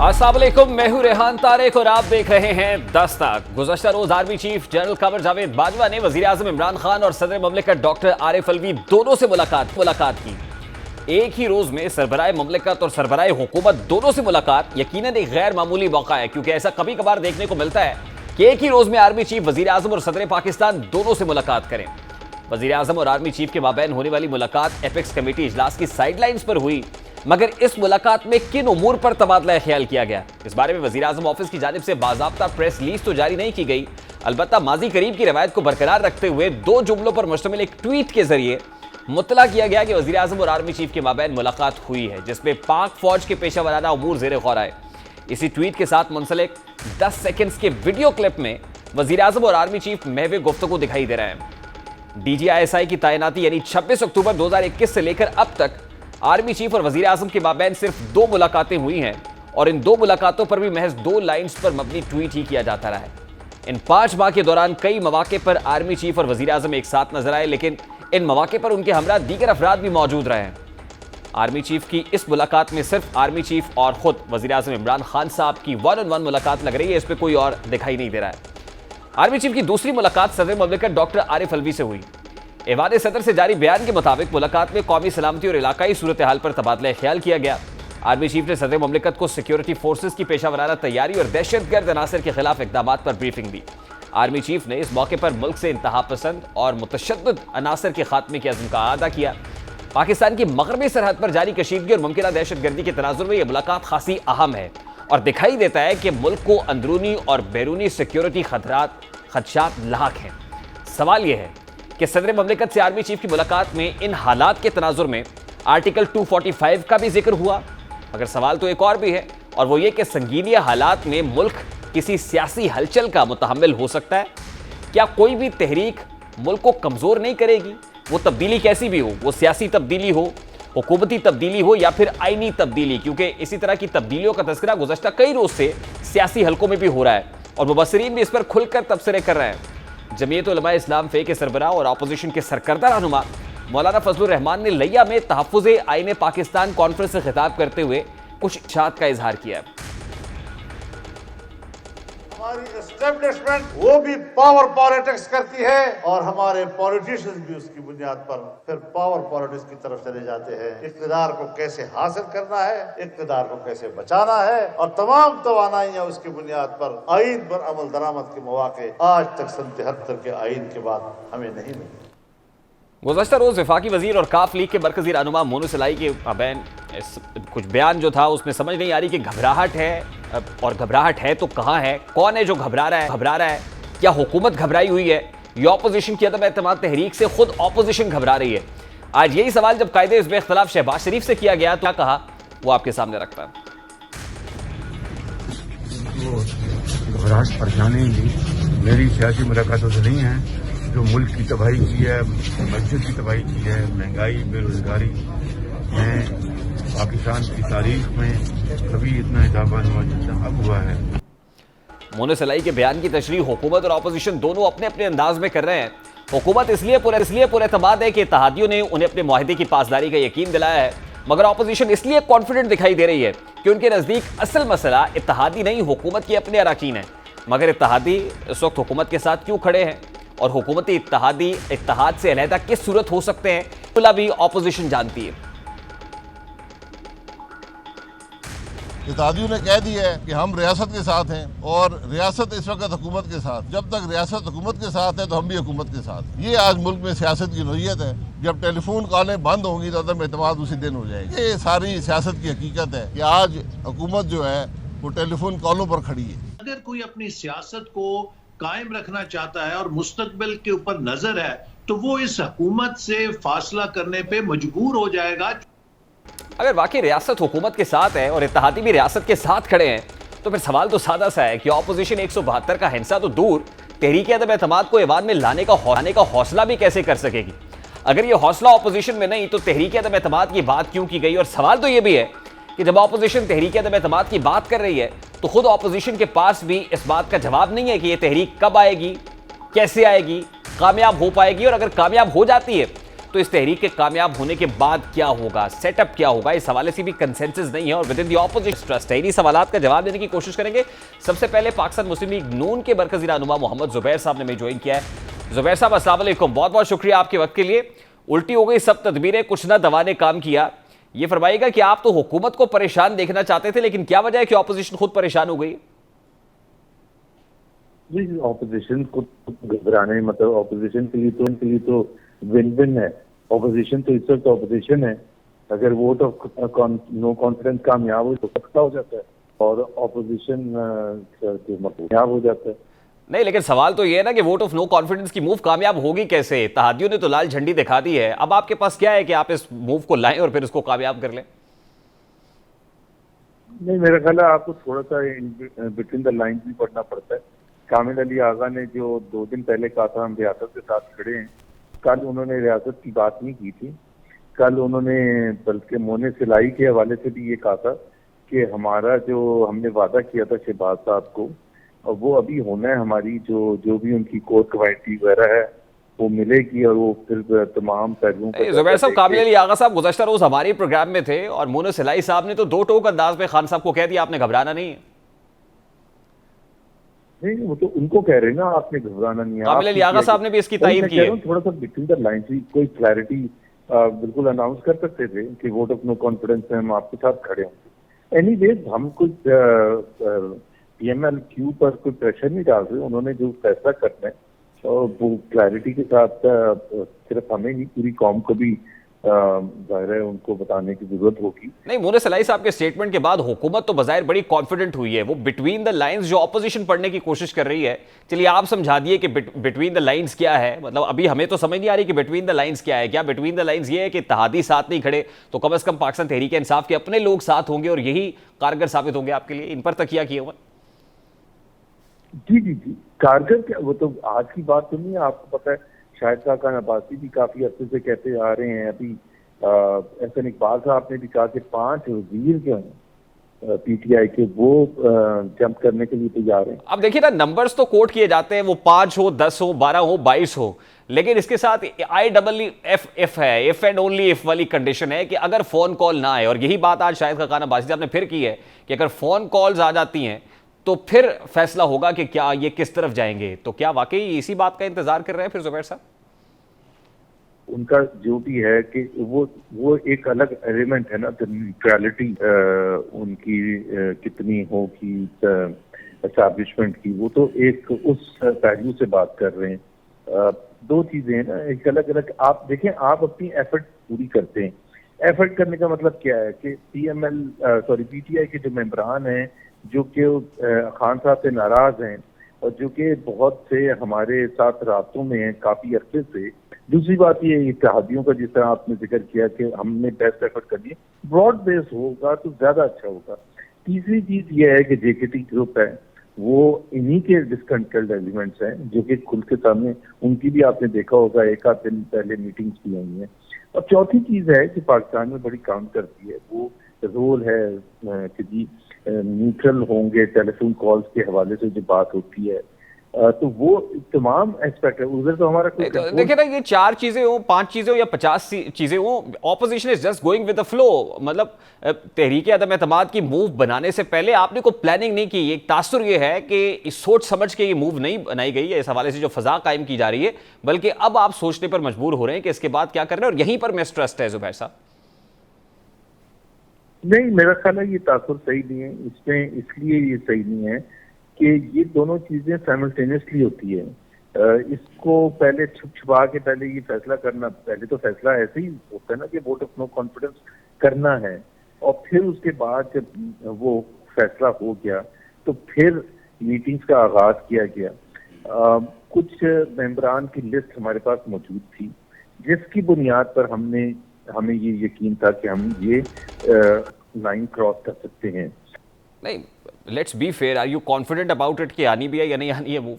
अस्सलाम वालेकुम, मैं हूं रेहान तारिक और आप देख रहे हैं दस्तक। गुज़श्ता रोज army chief general Qamar Javed Bajwa ने वज़ीर आज़म इमरान खान और सदर ममलिकत डॉक्टर आरिफ अलवी दोनों से मुलाकात की। एक ही रोज में सरबराह ममलिकत और सरबराह हुकूमत दोनों से मुलाकात यकीनन एक गैर मामूली मौका है, क्योंकि ऐसा कभी कभार देखने को मिलता है कि एक ही रोज में आर्मी चीफ, वज़ीर आज़म और सदर पाकिस्तान दोनों से मुलाकात करें। वज़ीर आज़म और आर्मी चीफ के माबैन होने वाली मुलाकात एपेक्स कमेटी इजलास की साइडलाइंस पर हुई, मगर इस मुलाकात में किन उमूर पर तबादला ख्याल किया गया, इस बारे में वज़ीर आज़म ऑफिस की जानिब से बाज़ाब्ता प्रेस रिलीज तो जारी नहीं की गई। अलबत्ता माजी करीब की रवायत को बरकरार रखते हुए दो जुमलों पर मुश्तमिल एक ट्वीट के जरिए मुतला किया गया कि वज़ीर आज़म और आर्मी चीफ के माबैन मुलाकात हुई है, जिसमें पाक फौज के पेशा वराना उमूर ज़ेर गौर आए। इसी ट्वीट के साथ मुंसलिक 10 सेकेंड्स के वीडियो क्लिप में वज़ीर आज़म और आर्मी चीफ महवे गुफ्तगू दिखाई दे रहे हैं। DGISI की तैनाती यानी 26 अक्टूबर 2021 से लेकर अब तक आर्मी चीफ और वज़ीर आज़म के माबैन सिर्फ 2 मुलाकातें हुई हैं और इन 2 मुलाकातों पर भी महज 2 लाइन्स पर मबनी ट्वीट ही किया जाता रहा है। इन 5 माह के दौरान कई मौके पर आर्मी चीफ और वज़ीर आज़म एक साथ नजर आए, लेकिन इन मौके पर उनके हमरा दीगर अफराद भी मौजूद रहे हैं। आर्मी चीफ की इस मुलाकात में सिर्फ आर्मी चीफ और खुद वज़ीर आज़म इमरान खान साहब की 1-on-1 मुलाकात लग रही है, इस पर कोई और दिखाई नहीं दे रहा है। आर्मी चीफ की दूसरी मुलाकात सदर ममलिकत डॉक्टर आरिफ अलवी से हुई। ऐवान सदर से जारी बयान के मुताबिक मुलाकात में कौमी सलामती और इलाकाई सूरत हाल पर तबादला ख्याल किया गया। आर्मी चीफ ने सदर ममलिकत को सिक्योरिटी फोर्सेज की पेशा वराना तैयारी और दहशतगर्द अनासर के खिलाफ इकदाम पर ब्रीफिंग दी। आर्मी चीफ ने इस मौके पर मुल्क से इंतहा पसंद और मुतशद्दिद अनासर के खात्मे के अज़्म का अदा किया। पाकिस्तान की मगरबी सरहद पर जारी कशीदगी और मुमकिन दहशतगर्दी के तनाजुर में यह मुलाकात खासी अहम है और दिखाई देता है कि मुल्क को अंदरूनी और बैरूनी सिक्योरिटी खदशात लाक हैं। सवाल यह है कि सदर ममलिकत से आर्मी चीफ की मुलाकात में इन हालात के तनाजुर में आर्टिकल 245 का भी जिक्र हुआ, मगर सवाल तो एक और भी है, और वो ये कि संगीन हालात में मुल्क किसी सियासी हलचल का मुतहम्मिल हो सकता है। क्या कोई भी तहरीक मुल्क को कमज़ोर नहीं करेगी? वो तब्दीली कैसी भी हो, वो सियासी तब्दीली हो, हुकूमती तब्दीली हो या फिर आइनी तब्दीली, क्योंकि इसी तरह की तब्दीलियों का तज़किरा गुज़श्ता कई रोज़ से सियासी हलकों में भी हो रहा है और मुबस्सिरीन भी इस पर खुलकर तबसरे कर रहे हैं। जमीयत उलमा इस्लाम फे के सरबराह और अपोजिशन के सरकर्दा रहनुमा मौलाना फजलुर रहमान ने लिया में तहफ़्फ़ुज़ आईन पाकिस्तान कॉन्फ्रेंस से खिताब करते हुए कुछ इशारात का इजहार किया है। हमारी एस्टेब्लिशमेंट वो भी पावर पॉलिटिक्स करती है और हमारे पॉलिटिशियंस भी उसकी बुनियाद पर फिर पावर पॉलिटिक्स की तरफ चले जाते हैं। इक़्तिदार को कैसे हासिल करना है, इक़्तिदार को कैसे बचाना है, और तमाम तवानाइयां उसकी बुनियाद पर आईन पर अमल दरामद के मौके आज तक सन 73 के आईन के बाद हमें नहीं मिले। गुज़श्ता रोज़ वफाकी वज़ीर और काफ लीग के मरकज़ी रहनुमा मोनूस इलाही के कुछ बयान जो था उसमें समझ नहीं आ रही कि घबराहट है, और घबराहट है तो कहाँ है, कौन है जो घबरा रहा है? क्या हुकूमत घबराई हुई है या अपोजिशन की अदम एतमाद तहरीक से खुद अपोजिशन घबरा रही है? आज यही सवाल जब कायदे हिज़्ब इख्तिलाफ शहबाज शरीफ से किया गया तो क्या कहा, वो आपके सामने रखता है। घबराहट परेशानी मेरी सियासी मुलाकातों से नहीं है। जो मुल्क की तबाही की है, मस्जिद की तबाही की है, महंगाई, बेरोजगारी में पाकिस्तान की तारीख में कभी इतना इजाफा हुआ जितना अब हुआ है। मोनूस इलाही के बयान की तशरीह हुकूमत और अपोजिशन दोनों अपने अपने अंदाज में कर रहे हैं। हुकूमत इसलिए पुरएतमाद है कि इत्तेहादियों ने उन्हें अपने मुआहदे की पासदारी का यकीन दिलाया है, मगर अपोजिशन इसलिए कॉन्फिडेंट दिखाई दे रही है कि उनके नज़दीक असल मसला इत्तेहादी नहीं, हुकूमत के अपने अरकान है। मगर इत्तेहादी इस वक्त हुकूमत के साथ क्यों खड़े हैं और हुकूमती इत्तेहाद से अलहदा किस सूरत हो सकते हैं, तो भी अपोजिशन जानती है। इत्तेहादियों ने कह दिया है कि हम रियासत के साथ हैं और रियासत इस वक्त हुकूमत के साथ। जब तक रियासत हुकूमत के साथ है तो हम भी हुकूमत के साथ। ये आज मुल्क में सियासत की नोयत है। जब टेलीफोन कॉलें बंद होंगी तो अदम एतमाद उसी दिन हो जाएगी। ये सारी सियासत की हकीकत है कि आज हुकूमत जो है वो टेलीफोन कॉलों पर खड़ी है। अगर कोई अपनी सियासत को कायम रखना चाहता है और मुस्तकबिल के ऊपर नजर है तो वो इस हुकूमत से फासला करने पे मजबूर हो जाएगा। अगर वाकई रियासत हुकूमत के साथ है और इत्तेहादी भी रियासत के साथ खड़े हैं तो फिर सवाल तो सादा सा है कि अपोजिशन 172 का हिस्सा तो दूर, तहरीक अदम एतमाद को ऐवान में लाने का हौसला भी कैसे कर सकेगी? अगर ये हौसला अपोजिशन में नहीं तो तहरीक अदम एतमाद की बात क्यों की गई? और सवाल तो ये भी है कि जब अपोजिशन तहरीक अदम एतमाद की बात कर रही है तो खुद अपोजिशन के पास भी इस बात का जवाब नहीं है कि ये तहरीक कब आएगी, कैसे आएगी, कामयाब हो पाएगी, और अगर कामयाब हो जाती है तो इस तहरीक के कामयाब होने के बाद क्या होगा, सेटअप क्या होगा, इस हवाले से भी कंसेंसस नहीं है और with in the opposition trust है। इन्हीं सवालात का जवाब देने की कोशिश करेंगे। सबसे पहले पाकिस्तान मुस्लिम लीग नून के मरकजी रहनुमा मोहम्मद जुबैर साहब ने हमें ज्वाइन किया है। जुबैर साहब अस्सलाम वालेकुम, बहुत बहुत शुक्रिया आपके वक्त के लिए। उल्टी हो गई सब तदबीरें, कुछ ना दवा ने काम किया। ये फरमाइएगा कि आप तो हुकूमत को परेशान देखना चाहते थे, लेकिन क्या वजह है कि ऑपोजिशन खुद परेशान हो गई? जी, ऑपोजिशन को घबराने, मतलब ऑपोजिशन के लिए तो विन विन है। ऑपोजिशन तो इस वक्त ऑपोजिशन है, अगर वोट ऑफ नो कॉन्फिडेंस कामयाब हो तो खत्म हो जाता है और ऑपोजिशन कामयाब हो जाता है। नहीं, लेकिन सवाल तो ये है ना कि वोट ऑफ नो कॉन्फिडेंस की मूव कामयाब होगी कैसे? तहादियों ने तो लाल झंडी दिखा दी है, अब आपके पास क्या है कि आप इस मूव को लाएं और फिर उसको कामयाब कर लें? नहीं, मेरा ख्याल है आपको थोड़ा सा बिटवीन द लाइंस भी पढ़ना पड़ता है। कामिल अली आगा ने जो 2 दिन पहले कहा था हम रियासत के साथ खड़े हैं, कल उन्होंने रियासत की बात नहीं की थी। कल उन्होंने बल्कि मोने सिलाई के हवाले से भी ये कहा था कि हमारा जो हमने वादा किया था शहबाज साहब को, और वो अभी होना है। हमारी जो भी उनकी कोर कमेटी वगैरह है वो मिलेगी और वो फिर तमाम पहलुओं पर। जुबैर साहब, कामिल अली आगा साहब गुज़श्ता रोज हमारे प्रोग्राम में थे और मोने सिलाई साहब ने तो 2 टोक अंदाज में खान साहब को कह दिया आपने घबराना नहीं है। नहीं, वो तो उनको कह रहे हैं ना, आपने घबराना नहीं है। कामिल अली आगा साहब ने भी इसकी तायीद की है। थोड़ा सा बिटवीन द लाइंस कोई क्लैरिटी बिल्कुल अनाउंस कर सकते थे कि वोट ऑफ नो कॉन्फिडेंस में हम आपके साथ खड़े होंगे। एनीवेज, हम कुछ PMLQ पर कोई प्रेशर नहीं डाल रहे। उन्होंने जो फैसला करना है और वो क्लैरिटी के साथ सिर्फ हमें नहीं, पूरी कौम को भी जाहिर है उनको बताने की जरूरत होगी। नहीं, मोने सलाई साहब के स्टेटमेंट के बाद हुकूमत तो बजाहिर बड़ी कॉन्फिडेंट हुई है। वो बिटवीन द लाइंस जो ऑपोजिशन पढ़ने की कोशिश कर रही है, चलिए आप समझा दिए कि बिटवीन द लाइंस क्या है। मतलब अभी हमें तो समझ नहीं आ रही कि बिटवीन द लाइंस क्या है। क्या बिटवीन द लाइंस ये है कि इत्तेहादी साथ नहीं खड़े तो कम से कम पाकिस्तान तहरीक इंसाफ के अपने लोग साथ होंगे और यही कारगर साबित होंगे आपके लिए? इन पर तकिया किए हुए। जी, कारगर क्या, वो तो आज की बात तो नहीं है। आपको पता है शाहिद खान अब्बासी भी काफी अर्से से कहते आ रहे हैं। अभी एहसन इकबाल साहब ने भी कहा कि 5 वजीर जो हैं PTI के वो जंप करने के लिए तैयार हैं। अब देखिए ना, नंबर्स तो कोट किए जाते हैं, वो 5 हो, 10 हो, 12 हो, 22 हो, लेकिन इसके साथ IEEF है, इफ एंड ओनली इफ वाली कंडीशन है कि अगर फोन कॉल ना आए, और यही बात आज शाहिद खान अब्बासी साहब ने फिर की है कि अगर फोन कॉल्स आ जाती हैं तो फिर फैसला होगा कि क्या ये किस तरफ जाएंगे। तो क्या वाकई इसी बात का इंतजार कर रहे हैं फिर जुबैर साहब? उनका जो भी है कि वो एक अलग एलिमेंट है ना, न्यूट्रलिटी उनकी कितनी होगी एस्टैब्लिशमेंट की, वो तो एक उस पहलू से बात कर रहे हैं। 2 चीजें हैं ना, एक अलग अलग। आप देखें, आप अपनी एफर्ट पूरी करते हैं। एफर्ट करने का मतलब क्या है कि PTI के जो मेंबरान हैं जो कि खान साहब से नाराज हैं और जो कि बहुत से हमारे साथ रास्तों में हैं काफी अरसे से। दूसरी बात ये इत्तेहादियों का, जिस तरह आपने जिक्र किया कि हमने बेस्ट एफर्ट करनी है, ब्रॉड बेस होगा तो ज्यादा अच्छा होगा। तीसरी चीज ये है कि JKT ग्रुप है, वो इन्हीं के डिस्कंट्रोल्ड एलिमेंट्स हैं जो कि खुल के सामने, उनकी भी आपने देखा होगा 1 दिन पहले मीटिंग्स भी हुई हैं। और चौथी चीज है कि पाकिस्तान में बड़ी काम करती है, वो रोल है कि जी न्यूट्रल होंगे टेलीफोन कॉल्स के हवाले से जो बात होती है, तो वो तमाम एस्पेक्ट है। उधर तो हमारा देखिए ना, ये 4 चीजें हो, 5 चीजें हो या 50 चीजें हो, opposition is just going with the flow. मतलब तहरीक अदम एतमाद की मूव बनाने से पहले आपने कोई प्लानिंग नहीं की। एक तासुर ये है कि सोच समझ के ये मूव नहीं बनाई गई है, इस हवाले से जो फजा कायम की जा रही है, बल्कि अब आप सोचने पर मजबूर हो रहे हैं कि इसके बाद क्या करना है, और यहीं पर मिसट्रस्ट है जुबैर साहब। नहीं, मेरा ख्याल है ये तासुर सही नहीं है। इसमें इसलिए ये सही नहीं है कि ये दोनों चीजें साइमल्टेनियसली होती है। इसको पहले छुपा के पहले ये फैसला करना, पहले तो फैसला ऐसे ही होता है ना कि वोट ऑफ नो कॉन्फिडेंस करना है, और फिर उसके बाद जब वो फैसला हो गया तो फिर मीटिंग्स का आगाज किया गया। कुछ मेंबरान की लिस्ट हमारे पास मौजूद थी जिसकी बुनियाद पर हमें ये यकीन था कि हम ये लाइन क्रॉस कर सकते हैं। नहीं, let's be fair, are you confident about it कि आनी भी है या नहीं आनी है move?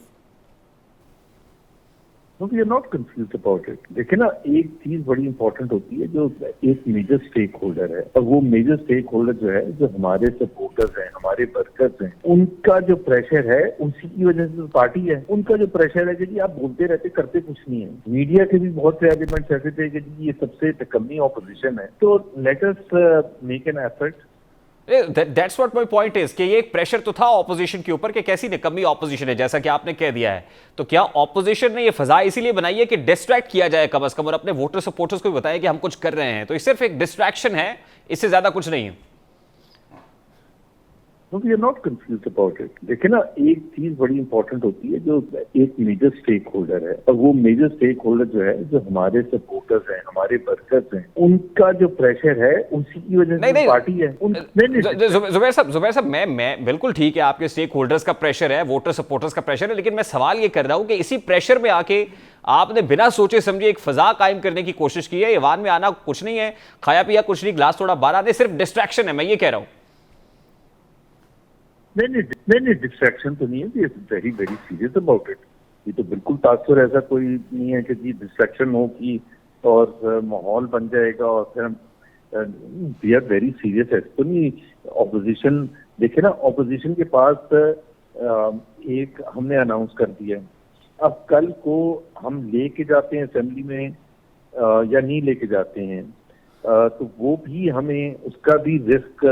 No, we are not confused about it. देखिए ना, एक चीज बड़ी इंपॉर्टेंट होती है, जो एक मेजर स्टेक होल्डर है, और वो मेजर स्टेक होल्डर जो है, जो हमारे सपोर्टर्स हैं, हमारे वर्कर्स हैं, उनका जो प्रेशर है, उसी की वजह से तो पार्टी है। उनका जो प्रेशर है कि जी आप बोलते रहते, करते कुछ नहीं है। मीडिया के भी बहुत से एलिमेंट्स ऐसे थे कि जी ये सबसे निकम्मी ऑपोजिशन है, तो let us make an effort. That's what my point is कि ये एक प्रेशर तो था ऑपोजिशन के ऊपर कि कैसी निकम्मी ऑपोजिशन है, जैसा कि आपने कह दिया है। तो क्या ऑपोजिशन ने ये फजा इसीलिए बनाई है कि डिस्ट्रैक्ट किया जाए कम से कम, और अपने वोटर सपोर्टर्स को भी बताया कि हम कुछ कर रहे हैं? तो ये सिर्फ एक डिस्ट्रैक्शन है, इससे ज्यादा कुछ नहीं है। No, we are not confused about it. देखिए ना, एक चीज बड़ी इंपॉर्टेंट होती है, जो एक मेजर स्टेक होल्डर है, और वो मेजर स्टेक होल्डर जो है, जो हमारे सपोर्टर्स हैं, हमारे वर्कर्स हैं, उनका जो प्रेशर है, उसी की वजह से नहीं, पार्टी है। जुबैर साहब, मैं बिल्कुल ठीक है, आपके स्टेक होल्डर्स का प्रेशर है, वोटर सपोर्टर्स का प्रेशर है, लेकिन मैं सवाल ये कर रहा हूं कि इसी प्रेशर में आके आपने बिना सोचे समझे एक फजा कायम करने की कोशिश की है। ईवान में आना कुछ नहीं है, खाया पिया कुछ नहीं, ग्लास थोड़ा बारह नहीं, सिर्फ डिस्ट्रैक्शन है, मैं ये कह रहा हूं। नहीं, डिस्ट्रैक्शन तो नहीं है, ये very very serious about it. ये तो बिल्कुल तासुर ऐसा कोई नहीं है कि जी डिस्ट्रैक्शन हो की और माहौल बन जाएगा और फिर हम वी आर वेरी सीरियस है तो नहीं। ऑपोजिशन देखिए ना, ऑपोजिशन के पास एक हमने अनाउंस कर दिया है, अब कल को हम लेके जाते हैं असेंबली में या नहीं लेके जाते हैं, तो वो भी हमें उसका भी रिस्क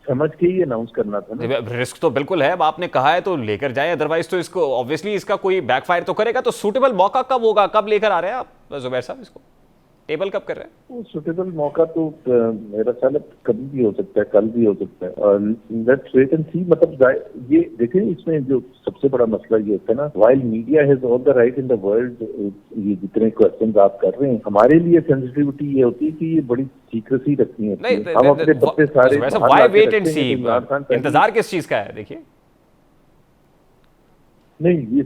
समझ के ही अनाउंस करना था ना। रिस्क तो बिल्कुल है, अब आपने कहा है तो लेकर जाए, अदरवाइज तो इसको ऑब्वियसली इसका कोई बैकफायर तो करेगा। तो सूटेबल मौका कब होगा, कब लेकर आ रहे हैं आप जुबैर साहब, इसको टेबल कब कर रहे हैं? वो सूटेबल मौका तो मेरा ख्याल है कभी भी हो सकता है, कल भी हो सकता है, और लेट्स वेट एंड सी। मतलब ये देखिए, इसमें जो सबसे बड़ा मसला ये होता है ना, while media has all the right in the world, ये जितने क्वेश्चंस आप कर रहे हैं, हमारे लिए सेंसिटिविटी ये होती है कि ये बड़ी सीक्रेसी रखनी होती है। हम अपने बच्चे सारे व्हाई वेट एंड सी, इंतजार किस चीज का है? देखिए नहीं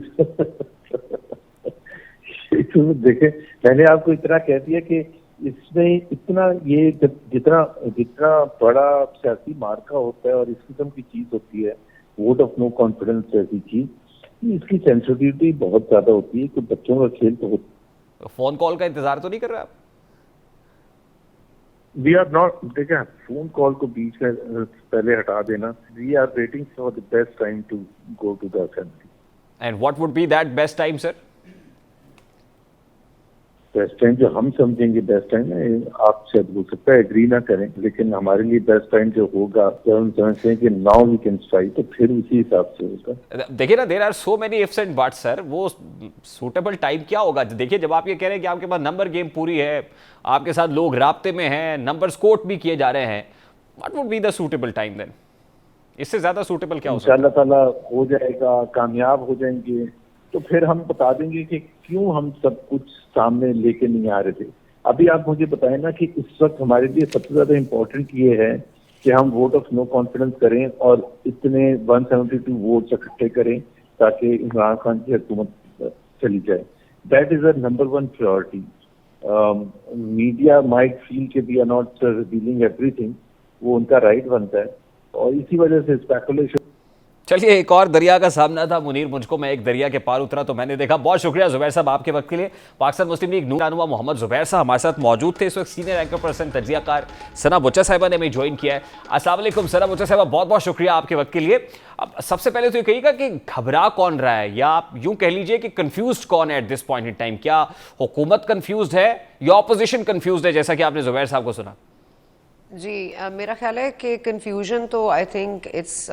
देखें, मैंने आपको इतना कह दिया कि इसमें इतना ये जितना बड़ा सियासी मार्का होता है और इस किस्म की चीज होती है, वोट ऑफ नो कॉन्फिडेंस जैसी चीज, इसकी सेंसिटिविटी बहुत ज्यादा होती है। कुछ बच्चों का खेल तो होता है। फोन कॉल का इंतजार तो नहीं कर रहे आप? वी आर नॉट, देखिए फोन कॉल को बीच में पहले हटा देना। We are waiting for the best time to go to the assembly. And what would be that best time sir? Best time जो हम समझेंगे बेस्ट टाइम है, आप शायद हो सकता है एग्री ना करें, लेकिन हमारे लिए बेस्ट टाइम जो होगा, जब हम समझते हैं कि नाउ वी कैन स्ट्राइक, तो फिर उसी हिसाब से होगा। देखिए ना, there are so many ifs and buts sir, वो सूटेबल टाइम क्या होगा? देखिए, जब आप ये कह रहे हैं कि आपके पास नंबर गेम पूरी है, आपके साथ लोग राब्ते में हैं, नंबर्स कोट भी किए जा रहे हैं, what would be the suitable time then? इससे ज्यादा सूटेबल क्या हो सकता है? इंशाअल्लाह ताला हो जाएगा, कामयाब हो जाएंगे, तो फिर हम बता देंगे कि क्यों हम सब कुछ सामने लेके नहीं आ रहे थे। अभी आप मुझे बताएं ना कि इस वक्त हमारे लिए सबसे ज्यादा इम्पोर्टेंट ये है कि हम वोट ऑफ नो कॉन्फिडेंस करें और इतने 172 वोट इकट्ठे करें ताकि इमरान खान की हुकूमत चली जाए। That is a number one priority. Media might feel के we are not revealing everything, वो उनका राइट बनता है, और इसी वजह से स्पेकुलेशन। चलिए, एक और दरिया का सामना था मुनीर मुझको, मैं एक दरिया के पार उतरा तो मैंने देखा। बहुत शुक्रिया जुबैर साहब आपके वक्त के लिए। पाकिस्तान मुस्लिम लीग नून रहनुमा मोहम्मद जुबैर साहब हमारे साथ मौजूद थे। इस वक्त सीनियर एंकर पर्सन तजियाकार सना बुच्चा साहिबा ने हमें ज्वाइन किया है। अस्सलाम वालेकुम सना बुच्चा साहिबा, बहुत बहुत शुक्रिया आपके वक्त के लिए। अब सबसे पहले तो ये कहिएगा कि घबरा कौन रहा है, या आप यूं कह लीजिए कि कंफ्यूज कौन है at this point in time? क्या हुकूमत कंफ्यूज है या ऑपोजिशन कंफ्यूज है, जैसा कि आपने जुबैर साहब को सुना? जी मेरा ख्याल है कि कन्फ्यूजन तो आई थिंक इट्स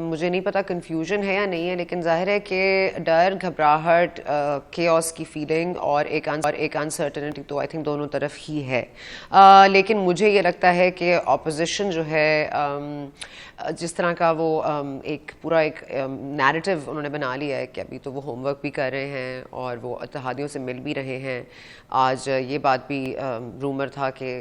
मुझे नहीं पता कन्फ्यूजन है या नहीं है, लेकिन जाहिर है कि डर, घबराहट, केओस की फीलिंग और एक अनसर्टेनिटी तो आई थिंक दोनों तरफ ही है। लेकिन मुझे ये लगता है कि ऑपोजिशन जो है जिस तरह का वो एक पूरा एक नैरेटिव उन्होंने बना लिया है कि अभी तो वो होमवर्क भी कर रहे हैं और वो इत्तेहादियों से मिल भी रहे हैं। आज ये बात भी रूमर था कि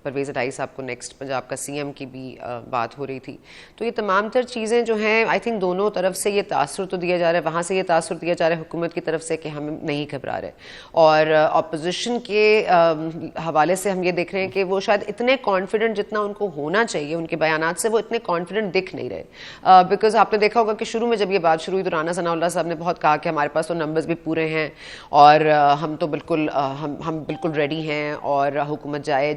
परवेज़ अटाई साहब को नेक्स्ट नेक्स्ट पंजाब का सीएम की भी बात हो रही थी। तो ये तमाम तर चीज़ें जो हैं आई थिंक दोनों तरफ से ये तासुर तो दिया जा रहा है, वहाँ से ये तासुर दिया जा रहा है हुकूमत की तरफ से कि हम नहीं घबरा रहे, और अपोजिशन के हवाले से हम ये देख रहे हैं कि वो शायद इतने कॉन्फिडेंट जितना उनको होना चाहिए, उनके बयानात से वो इतने कॉन्फिडेंट दिख नहीं रहे। बिकॉज आपने देखा होगा कि शुरू में जब ये बात शुरू हुई तो राना सनाउल्लाह साहब ने बहुत कहा कि हमारे पास तो नंबर्स भी पूरे हैं और हम तो बिल्कुल हम बिल्कुल रेडी हैं और हुकूमत जाए।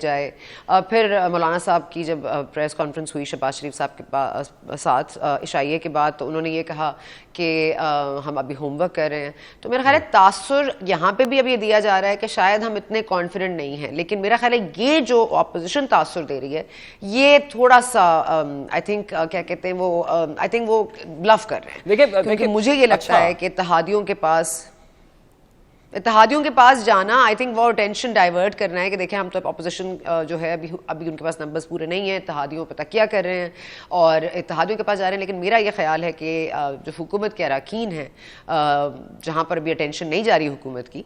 फिर मौलाना साहब की जब प्रेस कॉन्फ्रेंस हुई शहबाज शरीफ साहब के साथ इशाइये के बाद, तो उन्होंने ये कहा कि हम अभी होमवर्क कर रहे हैं। तो मेरा ख्याल है तासुर यहाँ पे भी अब ये दिया जा रहा है कि शायद हम इतने कॉन्फिडेंट नहीं हैं, लेकिन मेरा ख्याल है ये जो अपोजिशन तासुर दे रही है ये थोड़ा सा आई थिंक क्या कहते हैं वो आई थिंक वो ब्लफ कर रहे हैं। क्योंकि मुझे ये लगता है कि इत्तेहादियों के पास जाना आई थिंक वो टेंशन डाइवर्ट करना है कि देखें हम तो अपोजिशन जो है अभी उनके पास नंबर्स पूरे नहीं हैं, इत्तेहादियों पे तकिया कर रहे हैं और इत्तेहादियों के पास जा रहे हैं। लेकिन मेरा ये ख्याल है कि जो हुकूमत के अरकान हैं जहाँ पर अभी अटेंशन नहीं जा रही हुकूमत की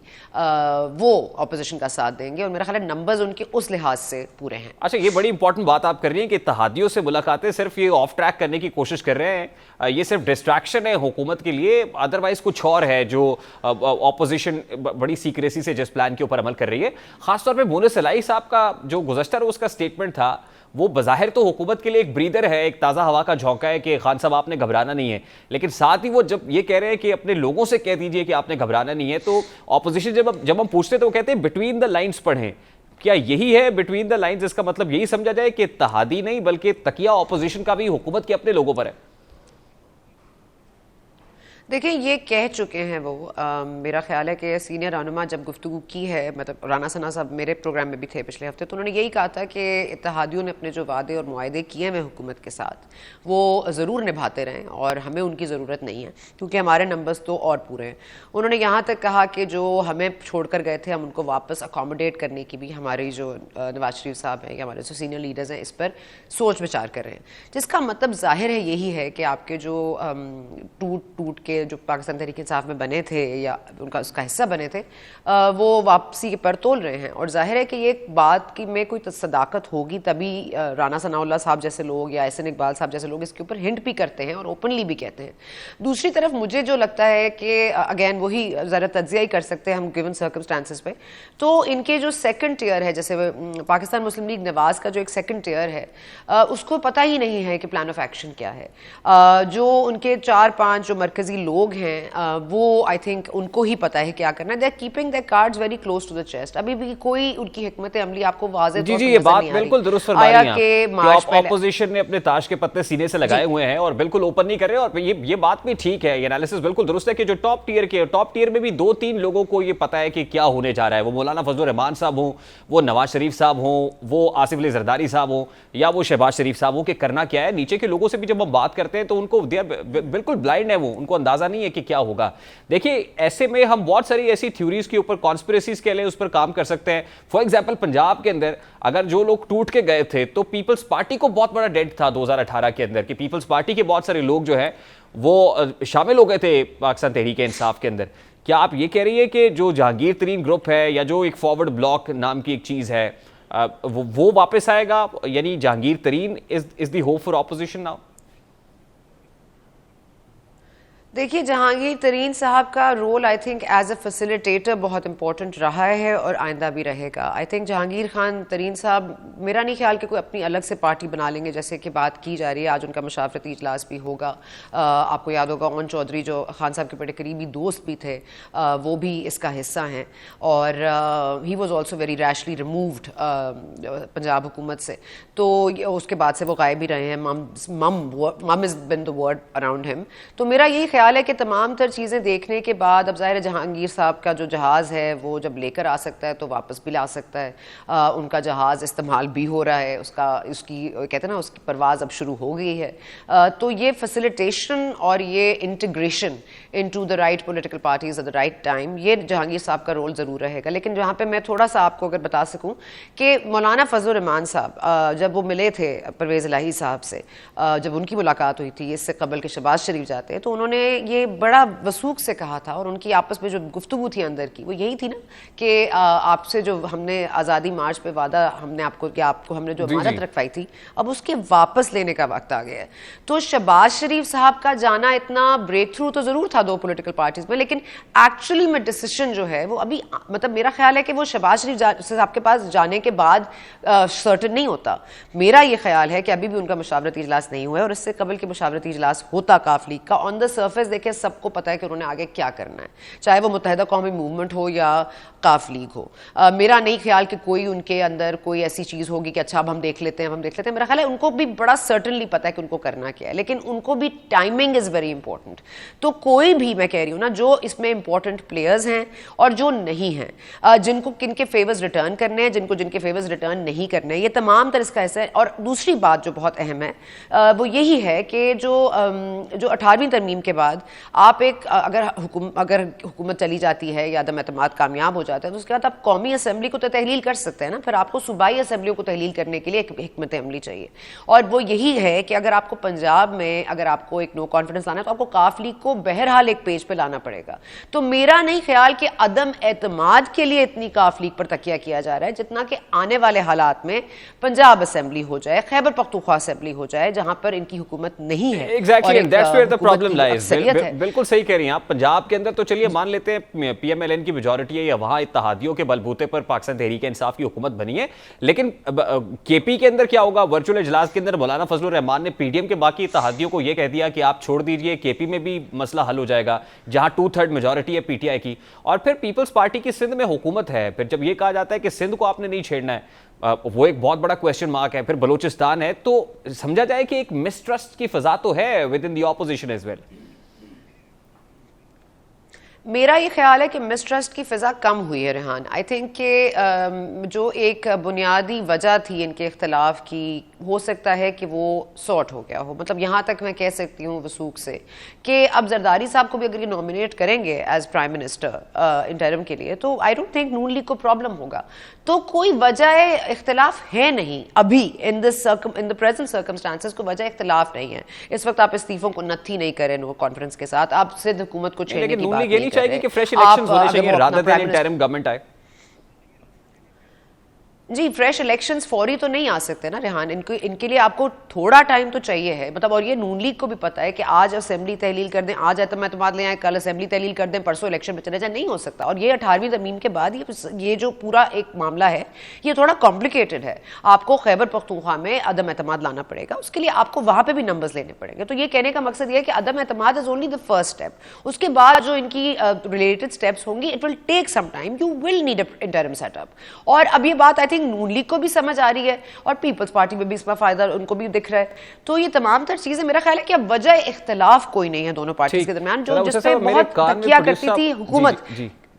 वो अपोजिशन का साथ देंगे और मेरा ख्याल है नंबर्स उनके उस लिहाज से पूरे हैं। अच्छा, ये बड़ी इंपॉर्टेंट बात आप कर रही हैं कि इत्तेहादियों से मुलाकातें सिर्फ ये ऑफ ट्रैक करने की कोशिश कर रहे हैं, ये सिर्फ डिस्ट्रैक्शन है हुकूमत के लिए, अदरवाइज कुछ और है जो ऑपोजिशन बड़ी सीक्रेसी से जिस प्लान के ऊपर अमल कर रही है। खासतौर पे मोनिस इलाही साहब का जो गुज़श्ता रोज का स्टेटमेंट था वो बज़ाहिर तो हुकूमत के लिए एक ब्रीदर है, एक ताज़ा हवा का झोंका है कि खान साहब आपने घबराना नहीं है, लेकिन साथ ही वो जब ये कह रहे हैं कि अपने लोगों से कह दीजिए कि आपने घबराना नहीं है, तो ऑपोजिशन जब हम पूछते तो वो कहते हैं बिटवीन द लाइन्स पढ़ें। क्या यही है बिटवीन द लाइन्स, इसका मतलब यही समझा जाए कि इत्तेहादी नहीं बल्कि तकिया ऑपोजिशन का भी हुकूमत के अपने लोगों पर है? देखिए ये कह चुके हैं वो मेरा ख्याल है कि सीनियर रहनुमा जब गुफ्तगू की है, मतलब राना सना साहब मेरे प्रोग्राम में भी थे पिछले हफ्ते, तो उन्होंने यही कहा था कि इत्तेहादियों ने अपने जो वादे और मुआहदे किए हुए हुकूमत के साथ वो ज़रूर निभाते रहें और हमें उनकी ज़रूरत नहीं है क्योंकि हमारे नंबर्स तो और पूरे हैं। उन्होंने यहाँ तक कहा कि जो हमें छोड़ कर गए थे हम उनको वापस अकोमोडेट करने की भी हमारी जो नवाज शरीफ साहब हैं या हमारे जो सीनियर लीडर्स हैं इस पर सोच विचार कर रहे हैं, जिसका मतलब जाहिर है यही है कि आपके जो टूट के जो पाकिस्तान तहरीक इंसाफ में बने थे या उनका उसका हिस्सा बने थे वो वापसी पर तोल रहे हैं। और जाहिर है कि ये बात की में कोई सदाकत होगी तभी राना सनाउल्लाह साहब जैसे लोग या एहसन इकबाल साहब जैसे लोग इसके ऊपर हिंट भी करते हैं और ओपनली भी कहते हैं। दूसरी तरफ मुझे जो लगता है कि अगेन वही ज़रा तज्जिया ही कर सकते हैं हम गिवन सर्कमस्टांसिस पे, तो इनके जो सेकंड टियर है जैसे पाकिस्तान मुस्लिम लीग नवाज का जो एक सेकंड टियर है उसको पता ही नहीं है कि प्लान ऑफ एक्शन क्या है। जो उनके 4-5 जो मरकजी लोग हैं वो आई थिंक उनको ही पता है क्या करना है। They are keeping their cards very close to the chest. अभी भी कोई उनकी हिकमत अमली आपको वाज़ेह तौर पर ये बात बिल्कुल दुरुस्त फरमा रही हैं आप। ऑपोजिशन ने अपने ताश के पत्ते सीने से लगाए हुए हैं और बिल्कुल ओपन नहीं कर रहे, और ये बात भी ठीक है, ये एनालिसिस बिल्कुल दुरुस्त है कि जो टॉप टियर में भी 2-3 लोगों को ये पता है कि क्या होने जा रहा है। वो मौलाना फजलुर रहमान साहब हों, वो नवाज शरीफ साहब हों, वो आसिफ अली जरदारी साहब हों या वो शहबाज शरीफ साहब हों कि करना क्या है। नीचे के लोगों से भी जब हम बात करते हैं तो उनको बिल्कुल ब्लाइंड है, वो उनको अंदाजा नहीं है कि क्या होगा। देखिए ऐसे में हम बहुत सारी ऐसी थ्योरीज के ऊपर, कॉन्स्पिरेसीज के लिए उस पर काम कर सकते हैं। फॉर एग्जांपल पंजाब के अंदर अगर जो लोग टूट के गए थे तो पीपल्स पार्टी को बहुत बड़ा डेट था 2018 के अंदर कि पीपल्स पार्टी के बहुत सारे लोग जो है वो शामिल हो गए थे पाकिस्तान तहरीक इंसाफ के अंदर। क्या आप ये कह रही है कि जो जहांगीर तरीन ग्रुप है या जो एक फॉरवर्ड ब्लॉक नाम की एक चीज है वो वापस आएगा, यानी Jahangir Tareen is the hope for opposition now? देखिए जहांगीर तरीन साहब का role I think as a facilitator बहुत इंपॉर्टेंट रहा है और आइंदा भी रहेगा। आई थिंक जहांगीर खान तरीन साहब मेरा नहीं ख्याल कि कोई अपनी अलग से पार्टी बना लेंगे जैसे कि बात की जा रही है। आज उनका मशावरती इजलास भी होगा। आपको याद होगा ओन चौधरी जो खान साहब के बड़े करीबी दोस्त भी थे वो भी इसका हिस्सा हैं और he was also very rashly removed Punjab हुकूमत से, तो उसके बाद से वो गायब भी रहे हैं। मम is been the word around him. तो मेरा यही ख्याल है कि तमाम तर चीज़ें देखने के बाद अब ज़ाहिर जहांगीर साहब का जो जहाज़ है वो जब लेकर आ सकता है तो वापस भी ला सकता है। उनका जहाज़ इस्तेमाल भी हो रहा है, उसकी कहते हैं ना उसकी परवाज़ अब शुरू हो गई है। तो ये फैसिलिटेशन और ये integration into the right political parties at the right time, ये जहांगीर साहब का रोल ज़रूर रहेगा। लेकिन जहाँ पे मैं थोड़ा सा आपको अगर बता सकूँ कि मौलाना फजलुर रहमान साहब जब वो मिले थे परवेज़ इलाही साहब से, जब उनकी मुलाकात हुई थी, इससे कबल के शहबाज शरीफ जाते हैं, तो उन्होंने ये बड़ा वसूख से कहा था, और उनकी आपस में जो गुफ्तगू थी अंदर की वो यही थी ना कि आपसे जो हमने आज़ादी मार्च पे वादा हमने आपको हमने जो अमानत रखवाई थी, अब उसके वापस लेने का वक्त आ गया है। तो शहबाज शरीफ साहब का जाना इतना ब्रेक थ्रू तो ज़रूर था 2 पॉलिटिकल पार्टीज में, लेकिन एक्चुअली में डिसीजन जो है वो अभी, मतलब मेरा ख्याल है कि वो शहबाज शरीफ साहब के पास जाने के बाद सर्टन नहीं होता। मेरा ये ख्याल है कि अभी भी उनका मुशावरती इजलास नहीं हुआ है, और इससे कबल के मुशावरती इजलास होता काफ लीग का। ऑन द सर्फेस देखिए सबको पता है कि उन्होंने आगे क्या करना है, चाहे वो मुत्तहिदा कौमी मूवमेंट हो या काफ लीग हो। मेरा नहीं ख्याल कि कोई उनके अंदर कोई ऐसी चीज़ होगी कि अच्छा अब हम देख लेते हैं। मेरा ख्याल है उनको भी बड़ा सर्टनली पता है कि उनको करना क्या है, लेकिन उनको भी टाइमिंग इज़ वेरी इंपॉर्टेंट। तो कोई भी, मैं कह रही हूँ ना, जो इसमें इंपॉर्टेंट प्लेयर्स हैं और जो नहीं हैं, जिनको किनके फेवर्स रिटर्न करने हैं, जिनके फेवर्स रिटर्न नहीं करने हैं, ये तमाम तरह इसका ऐसा है। और दूसरी बात जो बहुत अहम है वो यही है कि जो 18वीं तरमीम के बाद आप एक अगर हुकूमत चली जाती है या अदम एतमाद कामयाब हो जाता है, तो उसके बाद आप कौमी असम्बली को तो तहलील कर सकते हैं ना, फिर आपको सूबाई असम्बलियों को तहलील करने के लिए एक हिकमत अमली चाहिए। और वो यही है कि अगर आपको पंजाब में अगर आपको एक नो कॉन्फिडेंस लाना है तो आपको काफ लीग को बहरहाल एक पेज पे लाना पड़ेगा। तो मेरा नहीं ख्याल कि अदम एतमाद के लिए इतनी काफ लीग पर तकिया किया जा रहा है, जितना कि आने वाले हालात में पंजाब असम्बली हो जाए, खैबर पख्तूनख्वा असम्बली हो जाए, जहां पर इनकी हुकूमत नहीं है। Exactly, that's where the problem lies. बिल्कुल सही कह रही हैं आप। पंजाब के अंदर तो चलिए मान लेते हैं पीएमएलएन की मेजॉरिटी है या वहां इत्तेहादियों के बलबूते पर पाकिस्तान तहरीक इंसाफ की हुकूमत बनी है, लेकिन केपी के अंदर क्या होगा? वर्चुअल इजलास के अंदर मौलाना फजलुर रहमान ने पीडीएम के बाकी इत्तेहादियों को यह कह दिया कि आप छोड़ दीजिए, केपी में भी मसला हल हो जाएगा, जहां 2/3 मेजॉरिटी है पीटीआई की। और फिर पीपल्स पार्टी की सिंध में हुकूमत है। फिर जब यह कहा जाता है कि सिंध को आपने नहीं छेड़ना है, वो एक बहुत बड़ा क्वेश्चन मार्क है। फिर बलूचिस्तान है, तो समझा जाए कि एक मिसट्रस्ट की फजा तो है within the opposition as well. मेरा ये ख्याल है कि मिसट्रस्ट की फ़िज़ा कम हुई है रेहान। आई थिंक कि जो एक बुनियादी वजह थी इनके इख्तलाफ की, हो सकता है कि वो सॉर्ट हो गया हो। मतलब यहाँ तक मैं कह सकती हूँ वसूख से कि अब जरदारी साहब को भी अगर ये नॉमिनेट करेंगे एज प्राइम मिनिस्टर इंटरिम के लिए, तो I don't think Noon league को प्रॉब्लम होगा। तो कोई वजह इख्तलाफ है नहीं अभी, इन द प्रेजेंट सर्कमस्टांसेस को वजह इख्तलाफ नहीं है। इस वक्त आप इस्तीफों को नत्थी नहीं करें नो कॉन्फ्रेंस के साथ, आप सिर्फ हुकूमत को छेड़ने की बात नहीं चाहिए कि फ्रेश इलेक्शंस होने चाहिए रादर देन इंटरिम गवर्नमेंट आए। जी, फ्रेश इलेक्शंस फौरी तो नहीं आ सकते ना रेहान, इनके लिए आपको थोड़ा टाइम तो चाहिए है। मतलब और ये नून लीग को भी पता है कि आज असेंबली तहलील कर दें, आज एतमाद ले आए, कल असेंबली तहलील कर दें, परसों इलेक्शन में चले जाए, नहीं हो सकता। और ये 18वीं तरमीम के बाद ये जो पूरा एक मामला है ये थोड़ा कॉम्प्लिकेटेड है। आपको खैबर पख्तूनख्वा में अदम एतमाद लाना पड़ेगा, उसके लिए आपको वहाँ पर भी नंबर्स लेने पड़ेंगे। तो ये कहने का मकसद ये है कि अदम एतमाद is only the first step. उसके बाद जो इनकी रिलेटेड स्टेप्स होंगी, it will take some time, you will need interim setup. और अब ये बात आई थिंक नून लीग को भी समझ आ रही है और पीपल्स पार्टी में भी इसका फायदा उनको भी दिख रहा है। तो ये तमाम तर चीजें, मेरा ख्याल है कि अब वजह इख्तलाफ कोई नहीं है दोनों पार्टीज के दरमियान, जो जिस पे बहुत तकिया करती थी हुकूमत।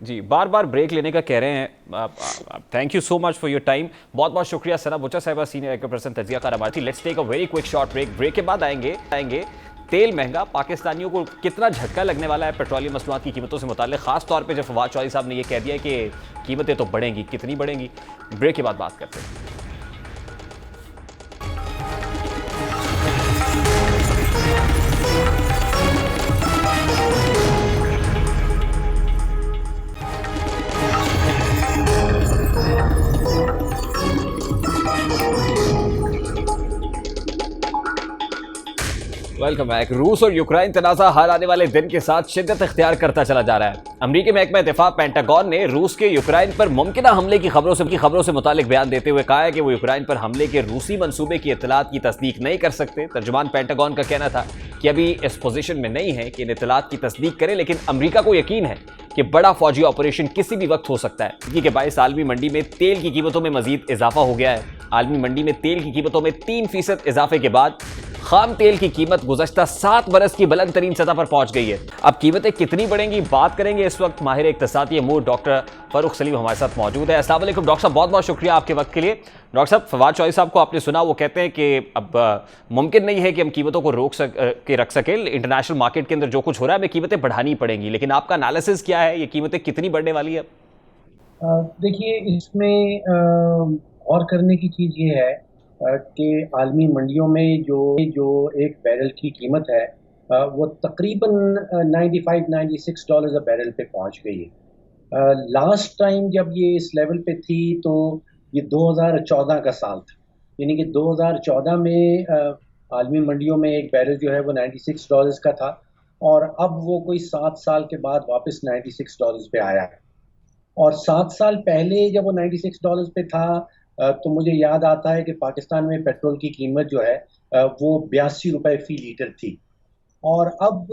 जी बार बार ब्रेक लेने का कह रहे हैं। Thank you so much for your time. बहुत बहुत शुक्रिया सना बुच्चा साहिबा, सीनियर एकर पर्सन तजियाकार हमारी थी। Let's take a very quick short break. Break के बाद आएंगे तेल महंगा, पाकिस्तानियों को कितना झटका लगने वाला है पेट्रोलियम मसनूआत की कीमतों से मुताल्लिक, खास तौर पे जब फवाद चौधरी साहब ने यह कह दिया कि कीमतें तो बढ़ेंगी, कितनी बढ़ेंगी? ब्रेक के बाद बात करते हैं। Welcome back. रूस और यूक्रेन तनाज़ा हर आने वाले दिन के साथ शिद्दत इख्तियार करता चला जा रहा है। अमरीकी महकमा दिफा पेंटागन ने रूस के यूक्रेन पर मुमकिना हमले की खबरों से मुतालिक बयान देते हुए कहा है कि वो यूक्रेन पर हमले के रूसी मंसूबे की इत्तलात की तस्दीक नहीं कर सकते। तर्जुमान पेंटागन का कहना था कि अभी इस पोजीशन में नहीं है कि इन इत्तलात की तस्दीक करें, लेकिन अमरीका को यकीन है कि बड़ा फौजी ऑपरेशन किसी भी वक्त हो सकता है। इसी के बायस आलमी मंडी में तेल की कीमतों में मजीद इजाफा हो गया है। आलमी मंडी में तेल की कीमतों में 3% इजाफे के बाद खाम तेल की कीमत गुज़श्ता 7 बरस की बुलंद तरीन सतह पर पहुंच गई है। अब कीमतें कितनी बढ़ेंगी बात करेंगे। इस वक्त माहिर इक्तिसादी अमूर डॉक्टर फरूख सलीम हमारे साथ मौजूद है। अस्सलाम वालेकुम डॉक्टर साहब, बहुत बहुत शुक्रिया आपके वक्त के लिए। डॉक्टर साहब, फवाद चौधरी साहब को आपने सुना, वो कहते हैं कि अब मुमकिन नहीं है कि हम कीमतों को रख सकें। इंटरनेशनल मार्केट के अंदर जो कुछ हो रहा है, हमें कीमतें बढ़ानी पड़ेंगी, लेकिन आपका एनालिसिस क्या है, ये कीमतें कितनी बढ़ने वाली है? देखिए, इसमें और करने की चीज़ ये है कि आलमी मंडियों में जो एक बैरल की कीमत है वो तकरीबन $95-96 अ बैरल पे पहुंच गई है। लास्ट टाइम जब ये इस लेवल पे थी तो ये 2014 का साल था, यानी कि 2014 में आलमी मंडियों में एक बैरल जो है वो $96 का था, और अब वो कोई 7 साल के बाद वापस $96 पे आया है। और 7 साल पहले जब वो $96 पे था तो मुझे याद आता है कि पाकिस्तान में पेट्रोल की कीमत जो है वो 82 रुपए फी लीटर थी, और अब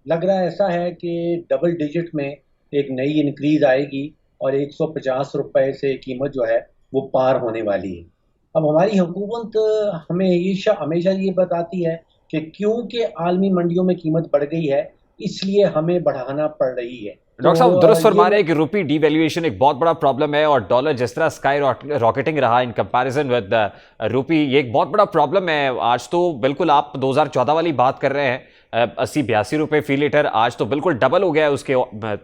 लग रहा ऐसा है कि डबल डिजिट में एक नई इंक्रीज आएगी और 150 रुपए से कीमत जो है वो पार होने वाली है। अब हमारी हुकूमत हमें हमेशा हमेशा ये बताती है कि क्योंकि आलमी मंडियों में कीमत बढ़ गई है इसलिए हमें बढ़ाना पड़ रही है। डॉक्टर साहब दुरुस्त फरमा रहे ये हैं कि रुपी डिवैल्यूएशन एक बहुत बड़ा प्रॉब्लम है, और डॉलर जिस तरह स्काई रॉकेटिंग रहा इन कंपैरिजन विद रुपी, ये एक बहुत बड़ा प्रॉब्लम है। आज तो बिल्कुल आप 2014 वाली बात कर रहे हैं, 80-82 रुपए फी लीटर, आज तो बिल्कुल डबल हो गया है उसके